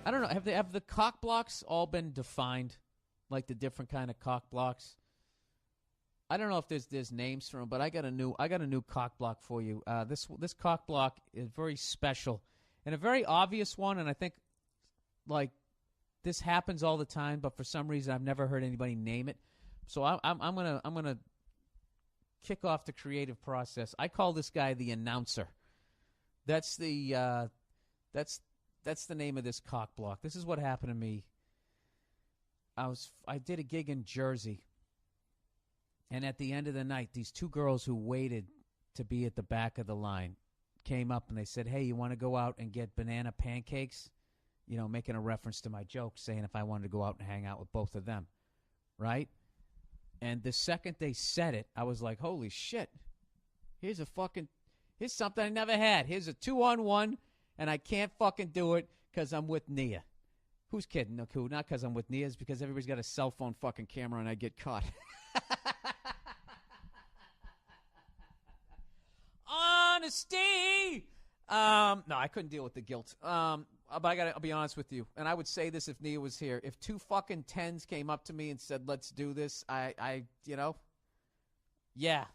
I don't know. Have the cock blocks all been defined, like the different kind of cock blocks? I don't know if there's names for them, but I got a new cock block for you. This cock block is very special and a very obvious one, and I think like this happens all the time, but for some reason I've never heard anybody name it. So I'm gonna kick off the creative process. I call this guy the announcer. That's the name of this cock block. This is what happened to me. I did a gig in Jersey, and at the end of the night, these two girls who waited to be at the back of the line came up and they said, "Hey, you want to go out and get banana pancakes?" You know, making a reference to my joke, saying if I wanted to go out and hang out with both of them, right? And the second they said it, I was like, "Holy shit! Here's something I never had. Here's a 2-on-1, and I can't fucking do it because I'm with Nia." Who's kidding? No, cool. Not because I'm with Nia. It's because everybody's got a cell phone fucking camera, and I get caught. Honesty. No, I couldn't deal with the guilt. But I'll be honest with you, and I would say this if Nia was here. If two fucking 10s came up to me and said, "Let's do this," yeah,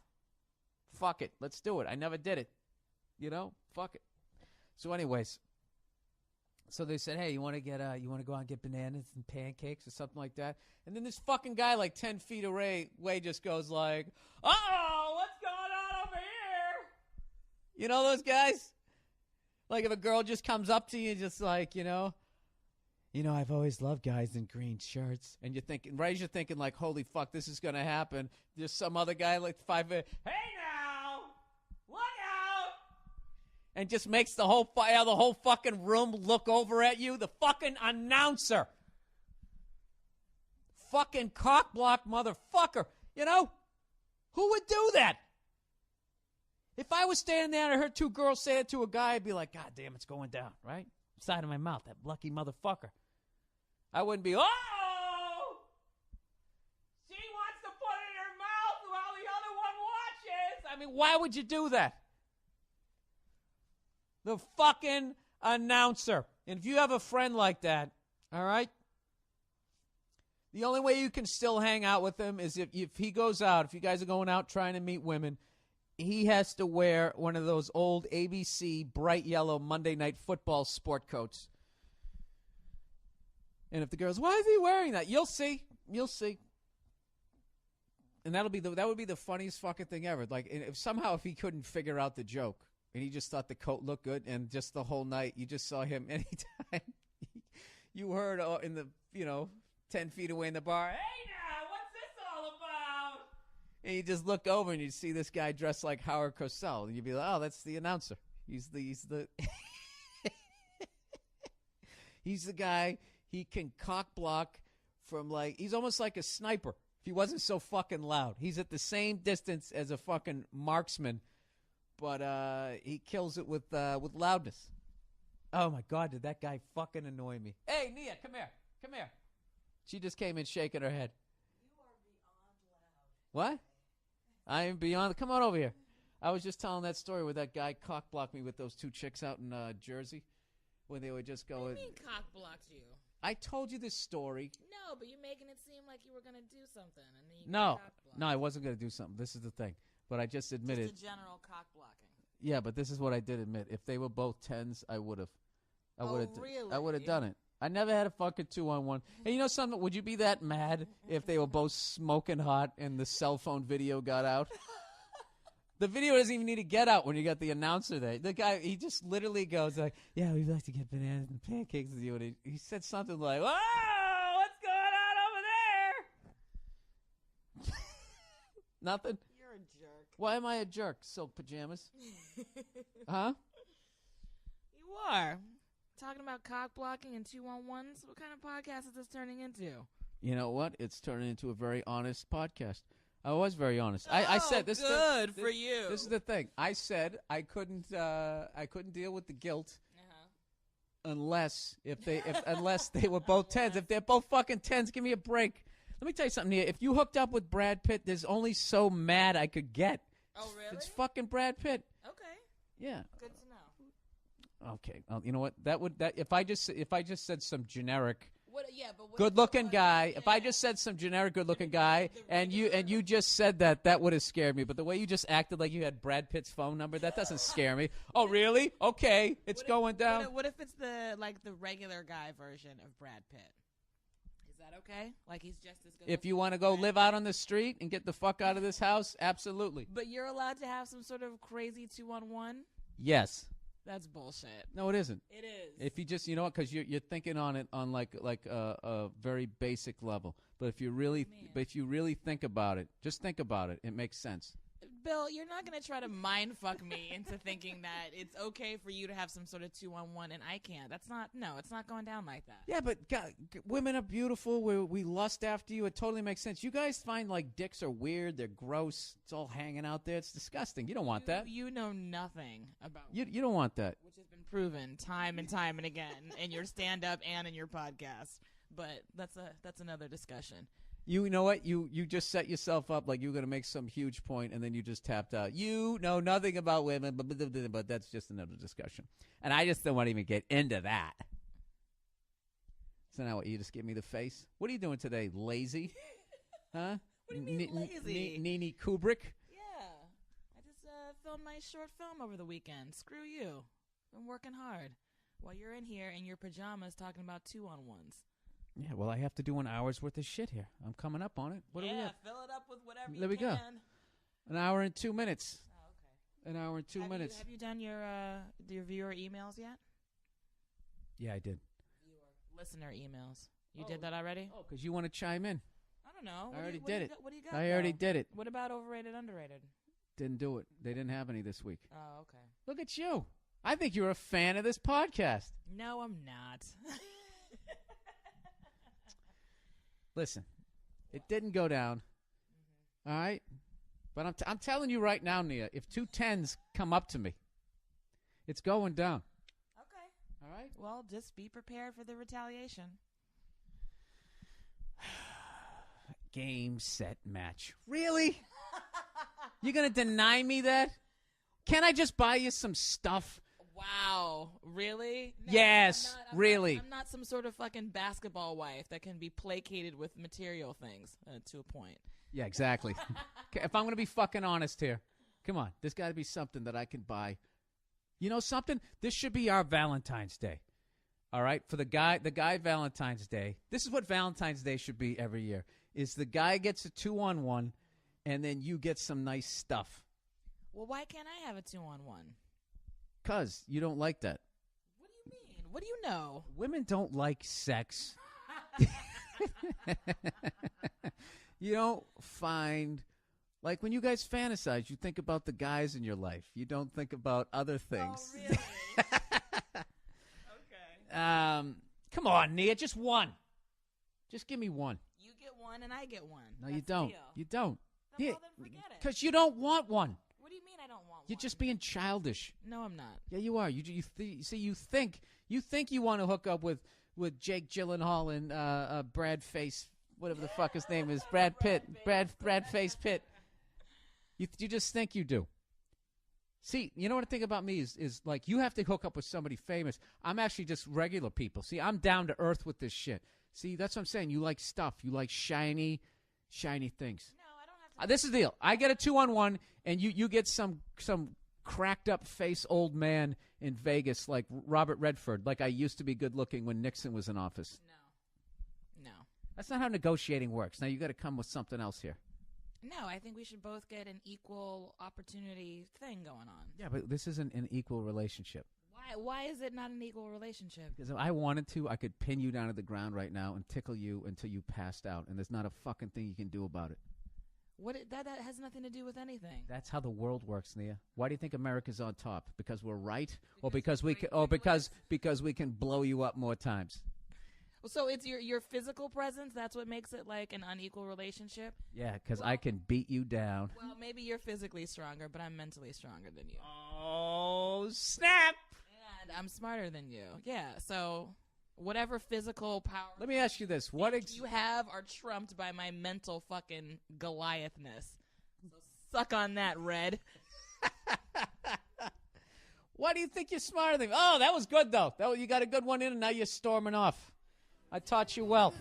fuck it, let's do it. I never did it, fuck it. So, anyways, so they said, "Hey, you want to go out and get bananas and pancakes or something like that?" And then this fucking guy, like 10 feet away, just goes like, "Uh-oh, what's going on over here?" You know those guys? Like if a girl just comes up to you, just like, I've always loved guys in green shirts. And you're thinking like, holy fuck, this is going to happen. There's some other guy like 5 feet, "Hey now, look out." And just makes the whole fucking room look over at you. The fucking announcer. Fucking cockblock motherfucker. Who would do that? If I was standing there and I heard two girls say it to a guy, I'd be like, "God damn, it's going down," right? Side of my mouth, that lucky motherfucker. I wouldn't be, "Oh, she wants to put it in her mouth while the other one watches." I mean, why would you do that? The fucking announcer. And if you have a friend like that, all right, the only way you can still hang out with him is if he goes out, if you guys are going out trying to meet women, he has to wear one of those old ABC bright yellow Monday Night Football sport coats. And if the girl's, "Why is he wearing that?" You'll see. And that would be the funniest fucking thing ever. Like if he couldn't figure out the joke and he just thought the coat looked good, and just the whole night you just saw him anytime you heard in the 10 feet away in the bar, "Hey now, what's this all about?" And you just look over and you see this guy dressed like Howard Cosell. And you'd be like, "Oh, that's the announcer. He's the he's the guy. He can cock block from he's almost like a sniper. If he wasn't so fucking loud. He's at the same distance as a fucking marksman, but he kills it with loudness." Oh my God, did that guy fucking annoy me? "Hey, Nia, come here. She just came in shaking her head. You are beyond loud. What? I am beyond. Come on over here. I was just telling that story where that guy cock blocked me with those two chicks out in Jersey, when they would just go. What do you mean cock blocked you? I told you this story. No, but you're making it seem like you were going to do something. And then you No, cock blocked. I wasn't going to do something. This is the thing. But I just admitted. Just a general cock blocking. Yeah, but this is what I did admit. If they were both 10s, I would have. Really? I would have done it. I never had a fucking 2-on-1. And you know something? Would you be that mad if they were both smoking hot and the cell phone video got out? The video doesn't even need to get out when you got the announcer there. The guy, he just literally goes like, "Yeah, we'd like to get bananas and pancakes with you." And he said something like, "Whoa, what's going on over there?" Nothing? You're a jerk. Why am I a jerk? Silk pajamas. Huh? You are. Talking about cock blocking and 2-on-1s. What kind of podcast is this turning into? You know what? It's turning into a very honest podcast. I was very honest. I said this. Good for you. This is the thing. I said I couldn't deal with the guilt unless they were both 10s. If they're both fucking 10s, give me a break. Let me tell you something here. If you hooked up with Brad Pitt, there's only so mad I could get. Oh, really? It's fucking Brad Pitt. Okay. Yeah. Good to know. Okay. You know what? If I just said some generic What? Yeah, but what good-looking guy, yeah. if I just said some generic good-looking guy, and you just said that would have scared me. But the way you just acted like you had Brad Pitt's phone number, that doesn't scare me. Oh, really? Okay, it's going down. What if it's the regular guy version of Brad Pitt? Is that okay? Like he's just as good. If you want to go live out on the street and get the fuck out of this house, absolutely. But you're allowed to have some sort of crazy 2-on-1? Yes. That's bullshit. No, it isn't. It is. If you just, because you're thinking on it on like a very basic level. But if you really think about it, just think about it. It makes sense. Bill, you're not going to try to mind fuck me into thinking that it's okay for you to have some sort of 2-on-1 and I can't. It's not going down like that. Yeah, but God, women are beautiful. We lust after you. It totally makes sense. You guys find like dicks are weird. They're gross. It's all hanging out there. It's disgusting. You don't want that. You know nothing about you don't want that. Which has been proven time and time and again in your stand-up and in your podcast. But that's another discussion. You know what? You just set yourself up like you were going to make some huge point, and then you just tapped out. You know nothing about women, but that's just another discussion. And I just don't want to even get into that. So now what? You just give me the face? What are you doing today? Lazy? Huh? What do you mean lazy? Nene Kubrick? Yeah. I just filmed my short film over the weekend. Screw you. I'm working hard. While you're in here in your pajamas talking about 2-on-1s. Yeah, well, I have to do an hour's worth of shit here. I'm coming up on it. What do we have? Fill it up with whatever there we go. An hour and 2 minutes. Oh, okay. An hour and 2 minutes. Have you done your viewer emails yet? Yeah, I did. Listener emails. You did that already? Oh, because you want to chime in. I don't know. I already did it. What do you got? I already did it. What about overrated, underrated? Didn't do it. They didn't have any this week. Oh, okay. Look at you. I think you're a fan of this podcast. No, I'm not. Listen, it didn't go down, all right? But I'm telling you right now, Nia, if 2 10s come up to me, it's going down. Okay. All right? Well, just be prepared for the retaliation. Game, set, match. Really? You're going to deny me that? Can I just buy you some stuff? Wow, really? No, yes, really. I'm not some sort of fucking basketball wife that can be placated with material things to a point. Yeah, exactly. If I'm going to be fucking honest here, come on. There's got to be something that I can buy. You know something? This should be our Valentine's Day. All right? For the guy Valentine's Day. This is what Valentine's Day should be every year. Is the guy gets a 2-on-1 and then you get some nice stuff. Well, why can't I have a 2-on-1? Because you don't like that. What do you mean? What do you know? Women don't like sex. You don't find, like when you guys fantasize, you think about the guys in your life. You don't think about other things. Oh, really? Okay. Come on, Nia, just one. Just give me one. You get one and I get one. No, That's you don't. the deal. You don't. Then, well, then forget it. Because you don't want one. What do you mean I don't want You're one? just being childish. No, I'm not. Yeah, you are. You think you want to hook up with Jake Gyllenhaal and Brad Face, whatever the fuck his name is, Brad Pitt, Brad Face Pitt. You just think you do. See, you know what I think about me is like you have to hook up with somebody famous. I'm actually just regular people. See, I'm down to earth with this shit. See, that's what I'm saying. You like stuff. You like shiny things. No, I don't have to. This is the deal. I get a 2-on-1, and you get some cracked up face old man in Vegas like Robert Redford, like I used to be good looking when Nixon was in office. No. That's not how negotiating works. Now you got to come with something else here. No, I think we should both get an equal opportunity thing going on. Yeah, but this isn't an equal relationship. Why is it not an equal relationship? Because if I wanted to, I could pin you down to the ground right now and tickle you until you passed out, and there's not a fucking thing you can do about it. That has nothing to do with anything. That's how the world works, Nia. Why do you think America's on top? Because we're right, or because we can blow you up more times? So it's your physical presence. That's what makes it like an unequal relationship. Yeah, because I can beat you down. Well, maybe you're physically stronger, but I'm mentally stronger than you. Oh, snap! And I'm smarter than you. Yeah. So whatever physical power. Let me ask you this: you have are trumped by my mental fucking Goliathness. So suck on that, Red. Why do you think you're smarter than me? Oh, that was good, though. You got a good one in, and now you're storming off. I taught you well.